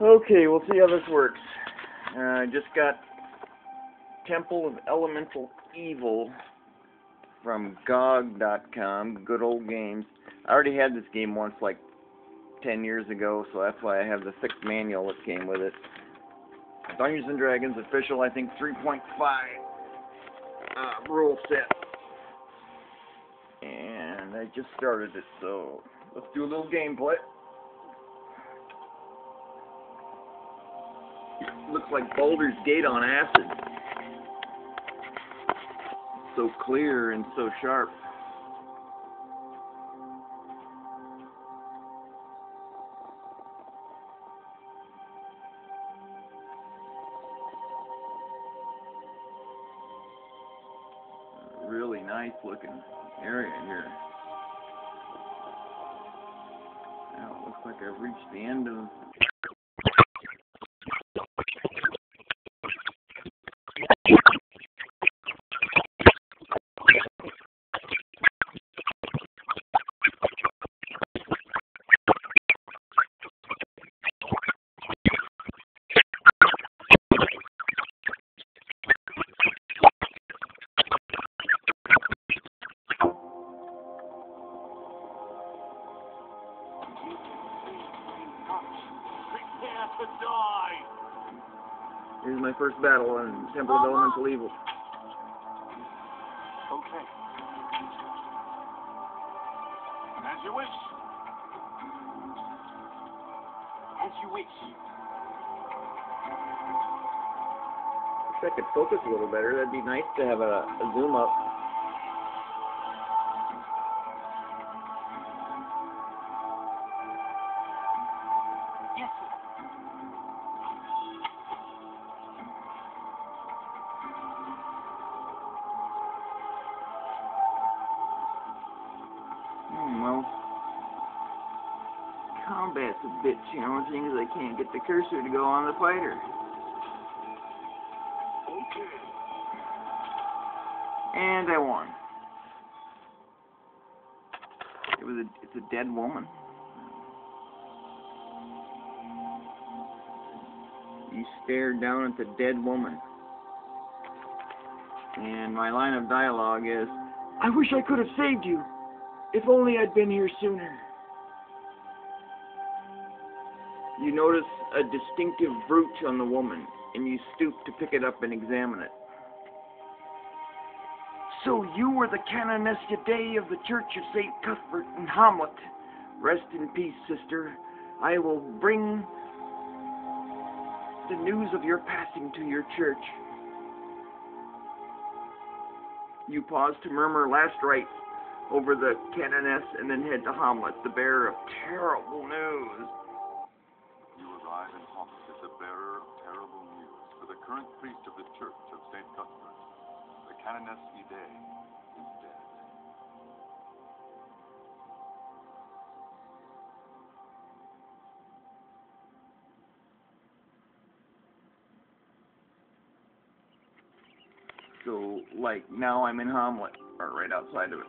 Okay, we'll see how this works. I just got Temple of Elemental Evil from GOG.com, good old games. I already had this game once, like 10 years ago, so that's why I have the 6th manual that came with it. Dungeons & Dragons official, I think 3.5 rule set. And I just started it, so let's do a little gameplay. Looks like Baldur's Gate on acid. So clear and so sharp. Really nice looking area here. Now it looks like I've reached the end of to die. Here's my first battle on Temple of Elemental Evil. Okay. As you wish. As you wish. Wish I could focus a little better. That'd be nice to have a zoom up. Yes, sir. Well, combat's a bit challenging because I can't get the cursor to go on the fighter. Okay. And I won. It's a dead woman. You stare down at the dead woman. And my line of dialogue is, I wish I could have saved you. If only I'd been here sooner. You notice a distinctive brooch on the woman, and you stoop to pick it up and examine it. So you were the Canoness Day of the Church of St. Cuthbert in Hamlet. Rest in peace, sister. I will bring the news of your passing to your church. You pause to murmur last rites over the Canoness and then head to Hamlet, the bearer of terrible news. You arrive in Hamlet as the bearer of terrible news for the current priest of the Church of St. Cuthbert. The Canoness Ide is dead. So, like, now I'm in Hamlet, or right outside of it.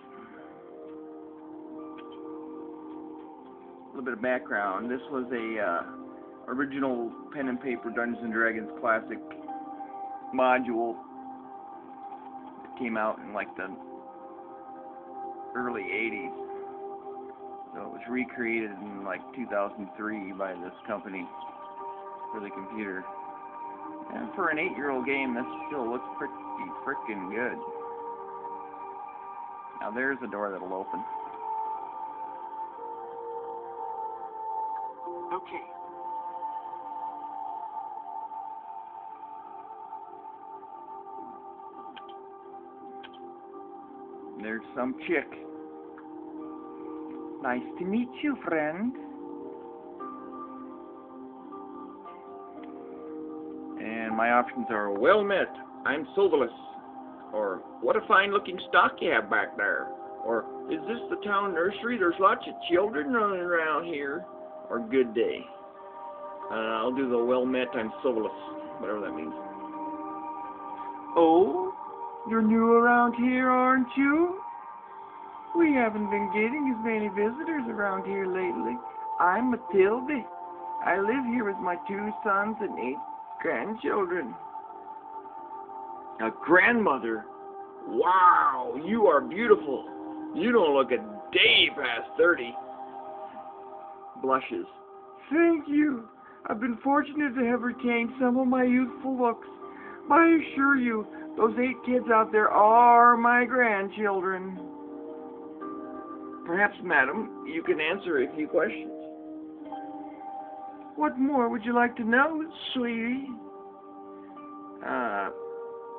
A little bit of background. This was a original pen and paper Dungeons & Dragons classic module that came out in like the early 80s. So it was recreated in like 2003 by this company for the computer. And for an 8-year-old game, this still looks pretty frickin' good. Now there's a door that'll open. Okay. There's some chick. Nice to meet you, friend. And my options are, well met, I'm Silverless. Or, what a fine looking stock you have back there. Or, is this the town nursery? There's lots of children running around here. Or, good day. I'll do the well met, I'm Silverless. Whatever that means. Oh? You're new around here, aren't you? We haven't been getting as many visitors around here lately. I'm Matilda. I live here with my 2 sons and 8 grandchildren. A grandmother? Wow, you are beautiful. You don't look a day past 30. Blushes. Thank you. I've been fortunate to have retained some of my youthful looks. But I assure you, those 8 kids out there are my grandchildren. Perhaps, madam, you can answer a few questions. What more would you like to know, sweetie?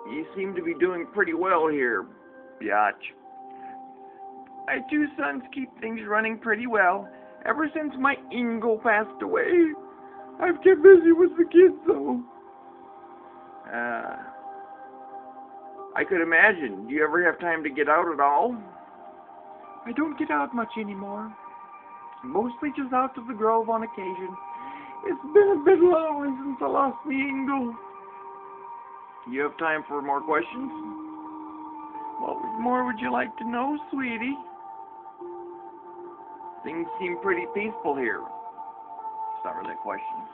You seem to be doing pretty well here, biatch. My 2 sons keep things running pretty well. Ever since my Ingo passed away, I've kept busy with the kids, though. I could imagine. Do you ever have time to get out at all? I don't get out much anymore. Mostly just out to the Grove on occasion. It's been a bit lonely since I lost the Ingo. You have time for more questions? What more would you like to know, sweetie? Things seem pretty peaceful here. It's not really a question.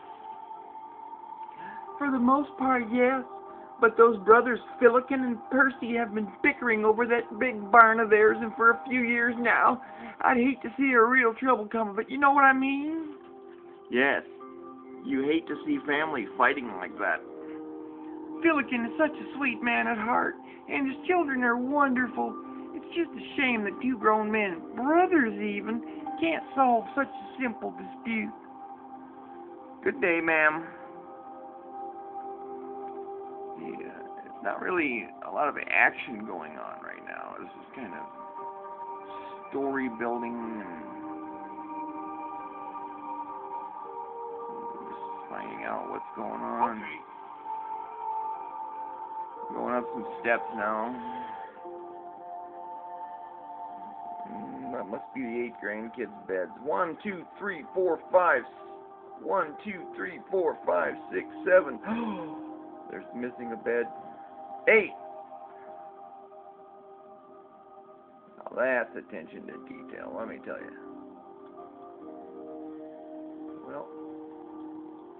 For the most part, yes. But those brothers Philican and Percy have been bickering over that big barn of theirs, and for a few years now. I'd hate to see a real trouble come of it. You know what I mean? Yes. You hate to see family fighting like that. Philican is such a sweet man at heart, and his children are wonderful. It's just a shame that 2 grown men, brothers even, can't solve such a simple dispute. Good day, ma'am. Yeah, it's not really a lot of action going on right now. This is kind of story building and just finding out what's going on. Okay. Going up some steps now. That must be the 8 grandkids' beds. 1, 2, 3, 4, 5. 1, 2, 3, 4, 5, 6, 7. There's missing a bed. 8. Now that's attention to detail, let me tell you. Well,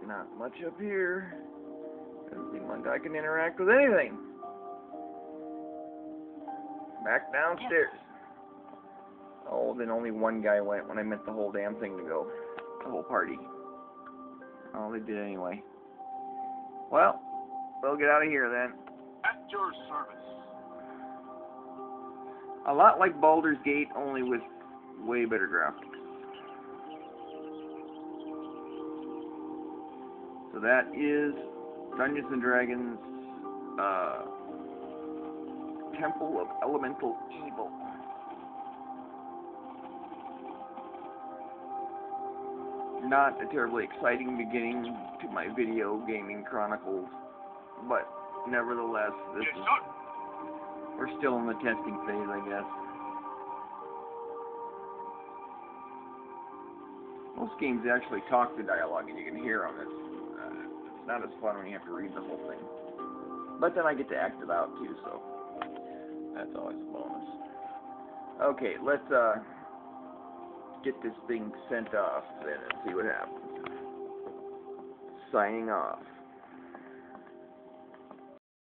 not much up here. Doesn't seem like I can interact with anything. Back downstairs. Oh, then only one guy went when I meant the whole damn thing to go. The whole party. Oh, they did anyway. Well, we'll get out of here then. At your service. A lot like Baldur's Gate, only with way better graphics. So that is Dungeons and Dragons, Temple of Elemental Evil. Not a terribly exciting beginning to my video gaming chronicles, but nevertheless, this Yes, is, sir. we're still in the testing phase, I guess. Most games actually talk the dialogue and you can hear them. It's not as fun when you have to read the whole thing. But then I get to act it out too, so that's always a bonus. Okay, let's get this thing sent off then and see what happens. Signing off.